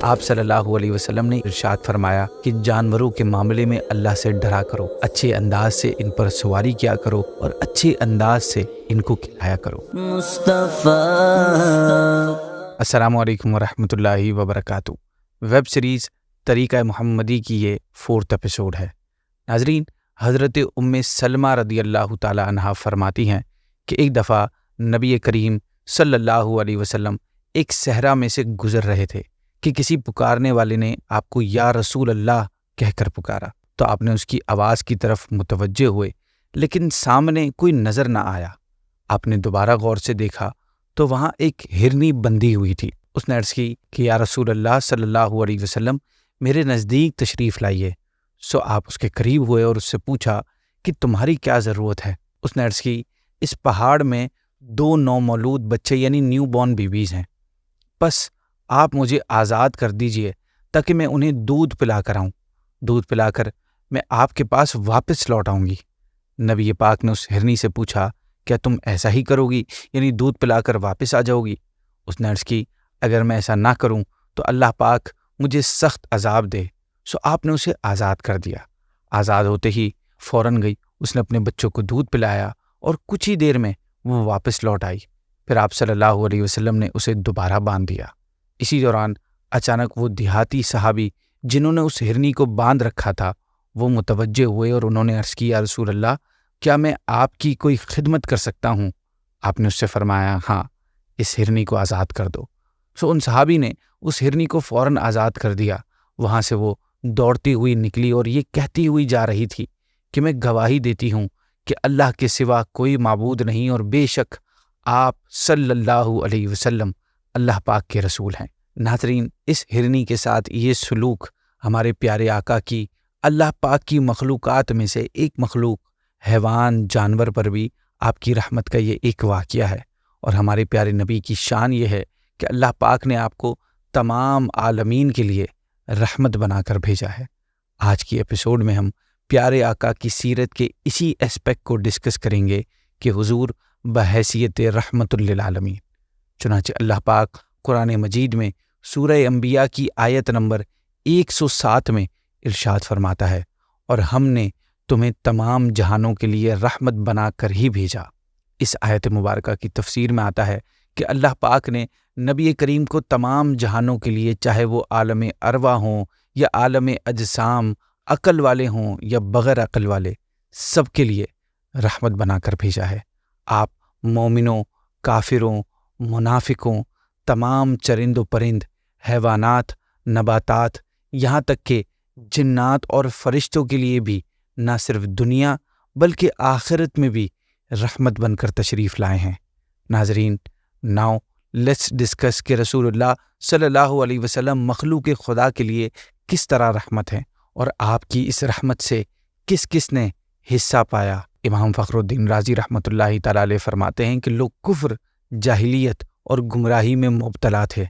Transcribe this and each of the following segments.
آپ صلی اللہ علیہ وسلم نے ارشاد فرمایا کہ جانوروں کے معاملے میں اللہ سے ڈرا کرو، اچھے انداز سے ان پر سواری کیا کرو اور اچھے انداز سے ان کو کھلایا کرو۔ السلام علیکم ورحمۃ اللہ وبرکاتہ۔ ویب سیریز طریقہ محمدی کی یہ 4th ایپیسوڈ ہے۔ ناظرین، حضرت ام سلمہ رضی اللہ تعالی عنہا فرماتی ہیں کہ ایک دفعہ نبی کریم صلی اللہ علیہ وسلم ایک صحرا میں سے گزر رہے تھے کہ کسی پکارنے والے نے آپ کو یا رسول اللہ کہہ کر پکارا، تو آپ نے اس کی آواز کی طرف متوجہ ہوئے، لیکن سامنے کوئی نظر نہ آیا۔ آپ نے دوبارہ غور سے دیکھا تو وہاں ایک ہرنی بندھی ہوئی تھی۔ اس نے عرض کی کہ یا رسول اللہ صلی اللہ علیہ وسلم، میرے نزدیک تشریف لائیے۔ سو آپ اس کے قریب ہوئے اور اس سے پوچھا کہ تمہاری کیا ضرورت ہے؟ اس نے عرض کی، اس پہاڑ میں 2 نومولود بچے یعنی نیو بورن بیبیز ہیں، بس آپ مجھے آزاد کر دیجئے تاکہ میں انہیں دودھ پلا کر آؤں۔ دودھ پلا کر میں آپ کے پاس واپس لوٹ آؤں گی۔ نبی پاک نے اس ہرنی سے پوچھا، کیا تم ایسا ہی کرو گی، یعنی دودھ پلا کر واپس آ جاؤ گی؟ اس نے عرض کی، اگر میں ایسا نہ کروں تو اللہ پاک مجھے سخت عذاب دے۔ سو آپ نے اسے آزاد کر دیا۔ آزاد ہوتے ہی فوراً گئی، اس نے اپنے بچوں کو دودھ پلایا اور کچھ ہی دیر میں وہ واپس لوٹ آئی۔ پھر آپ صلی اللہ علیہ وسلم نے اسے دوبارہ باندھ دیا۔ اسی دوران اچانک وہ دیہاتی صحابی جنہوں نے اس ہرنی کو باندھ رکھا تھا وہ متوجہ ہوئے اور انہوں نے عرض کی، یا رسول اللہ، کیا میں آپ کی کوئی خدمت کر سکتا ہوں؟ آپ نے اس سے فرمایا، ہاں، اس ہرنی کو آزاد کر دو۔ سو ان صحابی نے اس ہرنی کو فوراً آزاد کر دیا۔ وہاں سے وہ دوڑتی ہوئی نکلی اور یہ کہتی ہوئی جا رہی تھی کہ میں گواہی دیتی ہوں کہ اللہ کے سوا کوئی معبود نہیں اور بے شک آپ صلی اللہ علیہ وسلم اللہ پاک کے رسول ہیں۔ ناظرین، اس ہرنی کے ساتھ یہ سلوک ہمارے پیارے آقا کی اللہ پاک کی مخلوقات میں سے ایک مخلوق حیوان جانور پر بھی آپ کی رحمت کا یہ ایک واقعہ ہے، اور ہمارے پیارے نبی کی شان یہ ہے کہ اللہ پاک نے آپ کو تمام عالمین کے لیے رحمت بنا کر بھیجا ہے۔ آج کی ایپیسوڈ میں ہم پیارے آقا کی سیرت کے اسی اسپیکٹ کو ڈسکس کریں گے کہ حضور بحیثیت رحمت للعالمین۔ چنانچہ اللہ پاک قرآن مجید میں سورہ انبیاء کی آیت نمبر 107 میں ارشاد فرماتا ہے، اور ہم نے تمہیں تمام جہانوں کے لیے رحمت بنا کر ہی بھیجا۔ اس آیت مبارکہ کی تفسیر میں آتا ہے کہ اللہ پاک نے نبی کریم کو تمام جہانوں کے لیے، چاہے وہ عالم ارواح ہوں یا عالم اجسام، عقل والے ہوں یا بغیر عقل والے، سب کے لیے رحمت بنا کر بھیجا ہے۔ آپ مومنوں، کافروں، منافقوں، تمام چرند و پرند، حیوانات، نباتات، یہاں تک کہ جنات اور فرشتوں کے لیے بھی نہ صرف دنیا بلکہ آخرت میں بھی رحمت بن کر تشریف لائے ہیں۔ ناظرین، ناؤ لیٹس ڈسکس کہ رسول اللہ صلی اللہ علیہ وسلم مخلوق خدا کے لیے کس طرح رحمت ہیں، اور آپ کی اس رحمت سے کس کس نے حصہ پایا۔ امام فخر الدین رازی رحمۃ اللہ تعالی علیہ فرماتے ہیں کہ لوگ کفر، جاہلیت اور گمراہی میں مبتلا تھے۔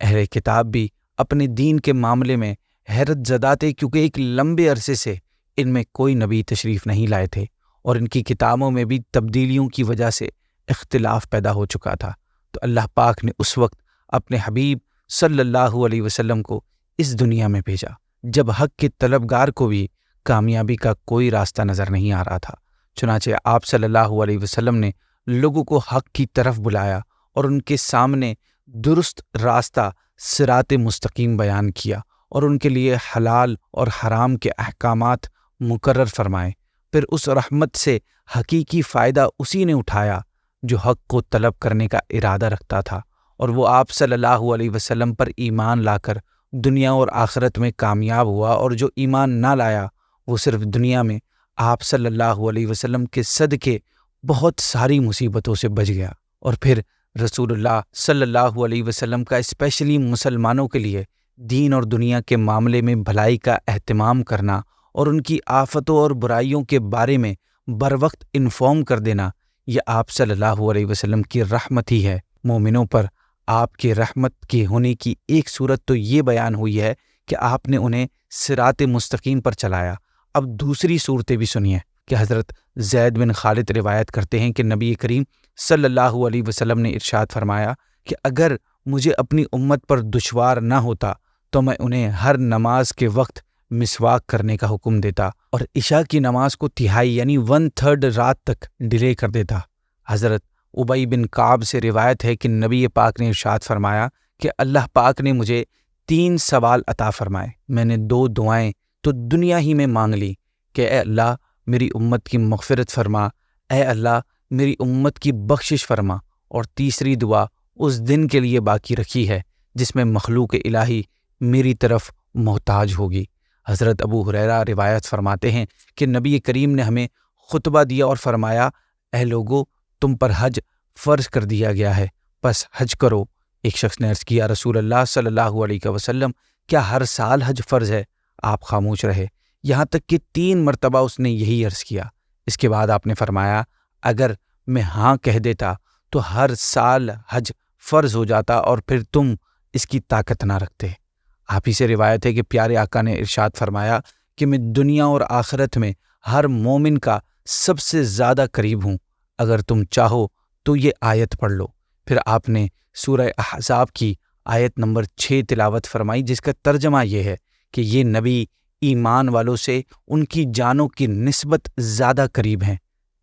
اہل کتاب بھی اپنے دین کے معاملے میں حیرت زدہ تھے، کیونکہ ایک لمبے عرصے سے ان میں کوئی نبی تشریف نہیں لائے تھے اور ان کی کتابوں میں بھی تبدیلیوں کی وجہ سے اختلاف پیدا ہو چکا تھا۔ تو اللہ پاک نے اس وقت اپنے حبیب صلی اللہ علیہ وسلم کو اس دنیا میں بھیجا جب حق کے طلبگار کو بھی کامیابی کا کوئی راستہ نظر نہیں آ رہا تھا۔ چنانچہ آپ صلی اللہ علیہ وسلم نے لوگوں کو حق کی طرف بلایا اور ان کے سامنے درست راستہ صراط مستقیم بیان کیا اور ان کے لیے حلال اور حرام کے احکامات مقرر فرمائے۔ پھر اس رحمت سے حقیقی فائدہ اسی نے اٹھایا جو حق کو طلب کرنے کا ارادہ رکھتا تھا، اور وہ آپ صلی اللہ علیہ وسلم پر ایمان لا کر دنیا اور آخرت میں کامیاب ہوا، اور جو ایمان نہ لایا وہ صرف دنیا میں آپ صلی اللہ علیہ وسلم کے صدقے بہت ساری مصیبتوں سے بچ گیا۔ اور پھر رسول اللہ صلی اللہ علیہ وسلم کا اسپیشلی مسلمانوں کے لیے دین اور دنیا کے معاملے میں بھلائی کا اہتمام کرنا اور ان کی آفتوں اور برائیوں کے بارے میں بروقت انفارم کر دینا، یہ آپ صلی اللہ علیہ وسلم کی رحمت ہی ہے۔ مومنوں پر آپ کے رحمت کے ہونے کی ایک صورت تو یہ بیان ہوئی ہے کہ آپ نے انہیں صراط مستقیم پر چلایا۔ اب دوسری صورتیں بھی سنیے کہ حضرت زید بن خالد روایت کرتے ہیں کہ نبی کریم صلی اللہ علیہ وسلم نے ارشاد فرمایا کہ اگر مجھے اپنی امت پر دشوار نہ ہوتا تو میں انہیں ہر نماز کے وقت مسواک کرنے کا حکم دیتا اور عشاء کی نماز کو تہائی یعنی 1/3 رات تک ڈیلے کر دیتا۔ حضرت ابی بن کعب سے روایت ہے کہ نبی پاک نے ارشاد فرمایا کہ اللہ پاک نے مجھے 3 سوال عطا فرمائے۔ میں نے 2 دعائیں تو دنیا ہی میں مانگ لی کہ اے اللہ میری امت کی مغفرت فرما، اے اللہ میری امت کی بخشش فرما، اور تیسری دعا اس دن کے لیے باقی رکھی ہے جس میں مخلوق الہی میری طرف محتاج ہوگی۔ حضرت ابو ہریرہ روایت فرماتے ہیں کہ نبی کریم نے ہمیں خطبہ دیا اور فرمایا، اے لوگو تم پر حج فرض کر دیا گیا ہے، پس حج کرو۔ ایک شخص نے عرض کیا، رسول اللہ صلی اللہ علیہ وسلم کیا ہر سال حج فرض ہے؟ آپ خاموش رہے، یہاں تک کہ 3 مرتبہ اس نے یہی عرض کیا۔ اس کے بعد آپ نے فرمایا، اگر میں ہاں کہہ دیتا تو ہر سال حج فرض ہو جاتا اور پھر تم اس کی طاقت نہ رکھتے۔ آپ ہی سے روایت ہے کہ پیارے آقا نے ارشاد فرمایا کہ میں دنیا اور آخرت میں ہر مومن کا سب سے زیادہ قریب ہوں، اگر تم چاہو تو یہ آیت پڑھ لو۔ پھر آپ نے سورہ احزاب کی آیت نمبر 6 تلاوت فرمائی، جس کا ترجمہ یہ ہے کہ یہ نبی ایمان والوں سے ان کی جانوں کی نسبت زیادہ قریب ہیں۔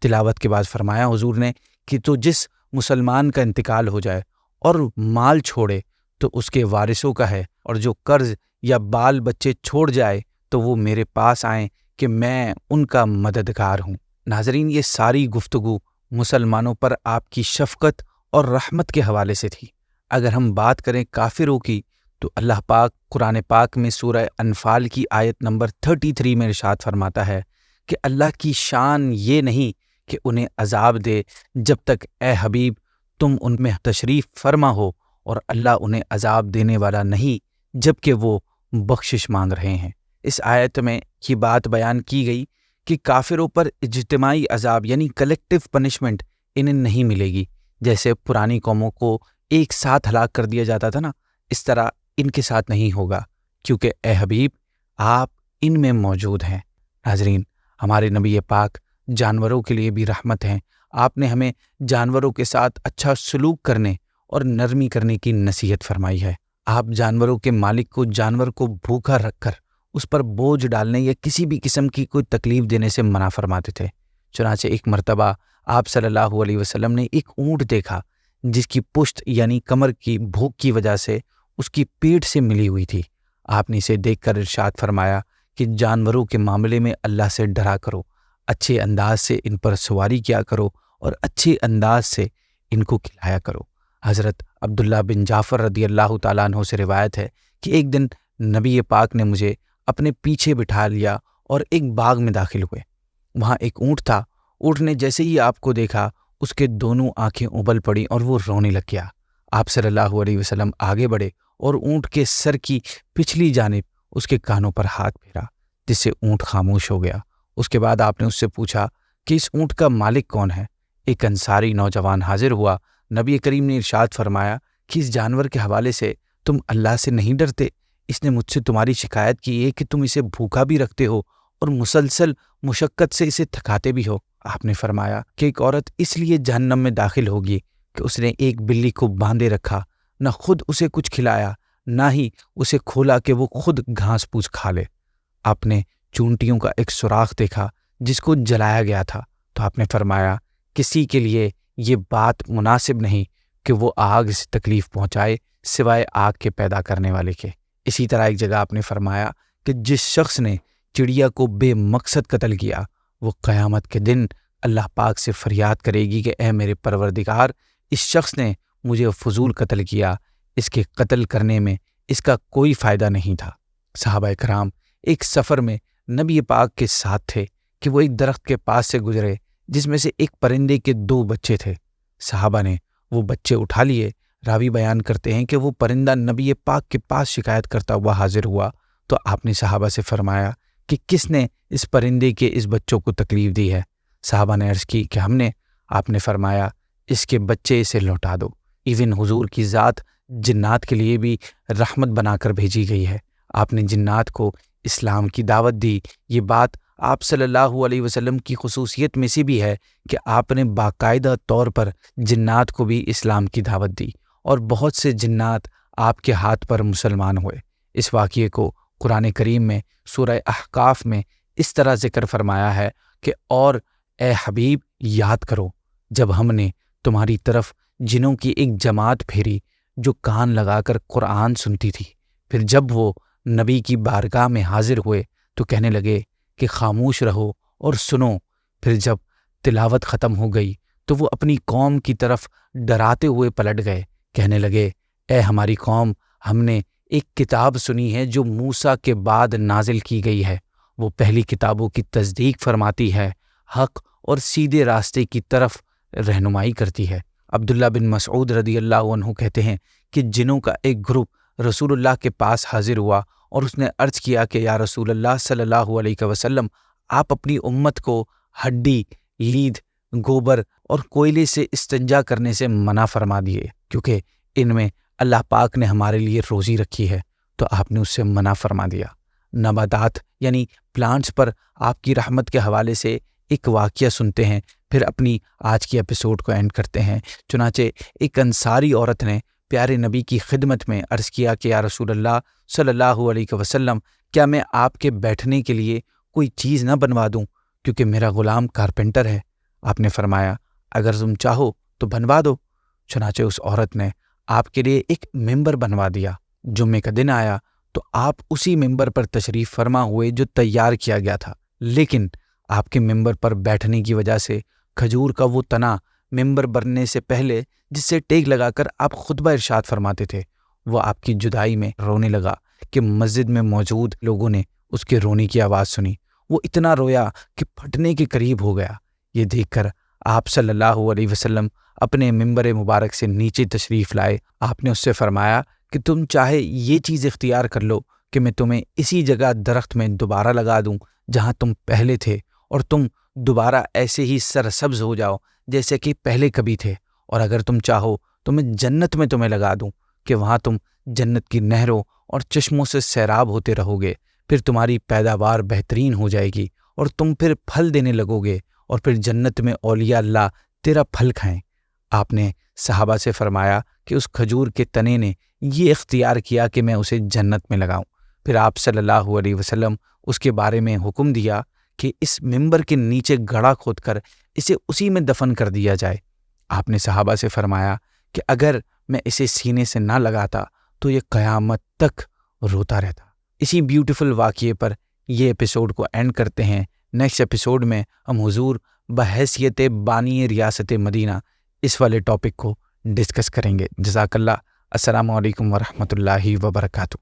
تلاوت کے بعد فرمایا حضور نے کہ تو جس مسلمان کا انتقال ہو جائے اور مال چھوڑے تو اس کے وارثوں کا ہے، اور جو قرض یا بال بچے چھوڑ جائے تو وہ میرے پاس آئیں کہ میں ان کا مددگار ہوں۔ ناظرین، یہ ساری گفتگو مسلمانوں پر آپ کی شفقت اور رحمت کے حوالے سے تھی۔ اگر ہم بات کریں کافروں کی تو اللہ پاک قرآن پاک میں سورہ انفال کی آیت نمبر 33 میں ارشاد فرماتا ہے کہ اللہ کی شان یہ نہیں کہ انہیں عذاب دے جب تک اے حبیب تم ان میں تشریف فرما ہو، اور اللہ انہیں عذاب دینے والا نہیں جب کہ وہ بخشش مانگ رہے ہیں۔ اس آیت میں یہ بات بیان کی گئی کہ کافروں پر اجتماعی عذاب یعنی کلیکٹیو پنشمنٹ انہیں نہیں ملے گی، جیسے پرانی قوموں کو ایک ساتھ ہلاک کر دیا جاتا تھا نا، اس طرح ان کے ساتھ نہیں ہوگا، کیونکہ اے حبیب آپ ان میں موجود ہیں۔ ناظرین، ہمارے نبی پاک جانوروں کے لیے بھی رحمت ہیں۔ آپ نے ہمیں جانوروں کے ساتھ اچھا سلوک کرنے اور نرمی کرنے کی نصیحت فرمائی ہے۔ آپ جانوروں کے مالک کو جانور کو بھوکا رکھ کر اس پر بوجھ ڈالنے یا کسی بھی قسم کی کوئی تکلیف دینے سے منع فرماتے تھے۔ چنانچہ ایک مرتبہ آپ صلی اللہ علیہ وسلم نے ایک اونٹ دیکھا جس کی پشت یعنی کمر کی بھوک کی وجہ سے اس کی پیٹ سے ملی ہوئی تھی۔ آپ نے اسے دیکھ کر ارشاد فرمایا کہ جانوروں کے معاملے میں اللہ سے ڈرا کرو، اچھے انداز سے ان پر سواری کیا کرو اور اچھے انداز سے ان کو کھلایا کرو۔ حضرت عبداللہ بن جعفر رضی اللہ تعالیٰ عنہ سے روایت ہے کہ ایک دن نبی پاک نے مجھے اپنے پیچھے بٹھا لیا اور ایک باغ میں داخل ہوئے۔ وہاں ایک اونٹ تھا۔ اونٹ نے جیسے ہی آپ کو دیکھا اس کے دونوں آنکھیں ابل پڑیں اور وہ رونے لگ گیا۔ آپ صلی اللہ علیہ وسلم آگے بڑھے اور اونٹ کے سر کی پچھلی جانب اس کے کانوں پر ہاتھ پھیرا، جس سے اونٹ خاموش ہو گیا۔ اس کے بعد آپ نے اس سے پوچھا کہ اس اونٹ کا مالک کون ہے؟ ایک انصاری نوجوان حاضر ہوا۔ نبی کریم نے ارشاد فرمایا کہ اس جانور کے حوالے سے تم اللہ سے نہیں ڈرتے؟ اس نے مجھ سے تمہاری شکایت کی ہے کہ تم اسے بھوکا بھی رکھتے ہو اور مسلسل مشقت سے اسے تھکاتے بھی ہو۔ آپ نے فرمایا کہ ایک عورت اس لیے جہنم میں داخل ہوگی کہ اس نے ایک بلی کو باندھے رکھا، نہ خود اسے کچھ کھلایا نہ ہی اسے کھولا کہ وہ خود گھاس پوس کھا لے۔ آپ نے چونٹیوں کا ایک سوراخ دیکھا جس کو جلایا گیا تھا، تو آپ نے فرمایا کسی کے لیے یہ بات مناسب نہیں کہ وہ آگ سے تکلیف پہنچائے سوائے آگ کے پیدا کرنے والے کے۔ اسی طرح ایک جگہ آپ نے فرمایا کہ جس شخص نے چڑیا کو بے مقصد قتل کیا وہ قیامت کے دن اللہ پاک سے فریاد کرے گی کہ اے میرے پروردگار، اس شخص نے مجھے فضول قتل کیا، اس کے قتل کرنے میں اس کا کوئی فائدہ نہیں تھا۔ صحابہ کرام ایک سفر میں نبی پاک کے ساتھ تھے کہ وہ ایک درخت کے پاس سے گزرے جس میں سے ایک پرندے کے 2 بچے تھے۔ صحابہ نے وہ بچے اٹھا لیے۔ راوی بیان کرتے ہیں کہ وہ پرندہ نبی پاک کے پاس شکایت کرتا ہوا حاضر ہوا تو آپ نے صحابہ سے فرمایا کہ کس نے اس پرندے کے اس بچوں کو تکلیف دی ہے؟ صحابہ نے عرض کی کہ ہم نے۔ آپ نے فرمایا اس کے بچے اسے لوٹا دو۔ ایون حضور کی ذات جنات کے لیے بھی رحمت بنا کر بھیجی گئی ہے۔ آپ نے جنات کو اسلام کی دعوت دی۔ یہ بات آپ صلی اللہ علیہ وسلم کی خصوصیت میں سے بھی ہے کہ آپ نے باقاعدہ طور پر جنات کو بھی اسلام کی دعوت دی اور بہت سے جنات آپ کے ہاتھ پر مسلمان ہوئے۔ اس واقعے کو قرآن کریم میں سورہ احقاف میں اس طرح ذکر فرمایا ہے کہ اور اے حبیب یاد کرو جب ہم نے تمہاری طرف جنوں کی ایک جماعت پھیری جو کان لگا کر قرآن سنتی تھی، پھر جب وہ نبی کی بارگاہ میں حاضر ہوئے تو کہنے لگے کہ خاموش رہو اور سنو۔ پھر جب تلاوت ختم ہو گئی تو وہ اپنی قوم کی طرف ڈراتے ہوئے پلٹ گئے، کہنے لگے اے ہماری قوم، ہم نے ایک کتاب سنی ہے جو موسیٰ کے بعد نازل کی گئی ہے، وہ پہلی کتابوں کی تصدیق فرماتی ہے، حق اور سیدھے راستے کی طرف رہنمائی کرتی ہے۔ عبداللہ بن مسعود رضی اللہ عنہ کہتے ہیں کہ جنوں کا ایک گروپ رسول اللہ کے پاس حاضر ہوا اور اس نے عرض کیا کہ یا رسول اللہ صلی اللہ علیہ وسلم، آپ اپنی امت کو ہڈی، لید، گوبر اور کوئلے سے استنجا کرنے سے منع فرما دیے، کیونکہ ان میں اللہ پاک نے ہمارے لیے روزی رکھی ہے۔ تو آپ نے اس سے منع فرما دیا۔ نباتات یعنی پلانٹس پر آپ کی رحمت کے حوالے سے ایک واقعہ سنتے ہیں، پھر اپنی آج کی ایپیسوڈ کو اینڈ کرتے ہیں۔ چنانچہ ایک انصاری عورت نے پیارے نبی کی خدمت میں عرض کیا کہ یا رسول اللہ صلی اللہ علیہ وسلم، کیا میں آپ کے بیٹھنے کے لیے کوئی چیز نہ بنوا دوں، کیونکہ میرا غلام کارپینٹر ہے؟ آپ نے فرمایا اگر تم چاہو تو بنوا دو۔ چنانچہ اس عورت نے آپ کے لیے ایک ممبر بنوا دیا۔ جمعے کا دن آیا تو آپ اسی ممبر پر تشریف فرما ہوئے جو تیار کیا گیا تھا، لیکن آپ کے ممبر پر بیٹھنے کی وجہ سے کھجور کا وہ تنا ممبر بننے سے پہلے جس سے ٹیک لگا کر آپ خطبہ ارشاد فرماتے تھے، وہ آپ کی جدائی میں رونے لگا کہ مسجد میں موجود لوگوں نے اس کے رونے کی آواز سنی۔ وہ اتنا رویا کہ پھٹنے کے قریب ہو گیا۔ یہ دیکھ کر آپ صلی اللہ علیہ وسلم اپنے ممبر مبارک سے نیچے تشریف لائے۔ آپ نے اس سے فرمایا کہ تم چاہے یہ چیز اختیار کر لو کہ میں تمہیں اسی جگہ درخت میں دوبارہ لگا دوں جہاں تم پہلے تھے، اور تم دوبارہ ایسے ہی سرسبز ہو جاؤ جیسے کہ پہلے کبھی تھے، اور اگر تم چاہو تو میں جنت میں تمہیں لگا دوں کہ وہاں تم جنت کی نہروں اور چشموں سے سیراب ہوتے رہو گے، پھر تمہاری پیداوار بہترین ہو جائے گی اور تم پھر پھل دینے لگو گے، اور پھر جنت میں اولیاء اللہ تیرا پھل کھائیں۔ آپ نے صحابہ سے فرمایا کہ اس کھجور کے تنے نے یہ اختیار کیا کہ میں اسے جنت میں لگاؤں۔ پھر آپ صلی اللہ علیہ وسلم اس کے بارے میں حکم دیا کہ اس ممبر کے نیچے گڑھا کھود کر اسے اسی میں دفن کر دیا جائے۔ آپ نے صحابہ سے فرمایا کہ اگر میں اسے سینے سے نہ لگاتا تو یہ قیامت تک روتا رہتا۔ اسی بیوٹیفل واقعے پر یہ ایپیسوڈ کو اینڈ کرتے ہیں۔ نیکسٹ ایپیسوڈ میں ہم حضور بحیثیت بانی ریاست مدینہ اس والے ٹاپک کو ڈسکس کریں گے۔ جزاک اللہ۔ السلام علیکم ورحمۃ اللہ وبرکاتہ۔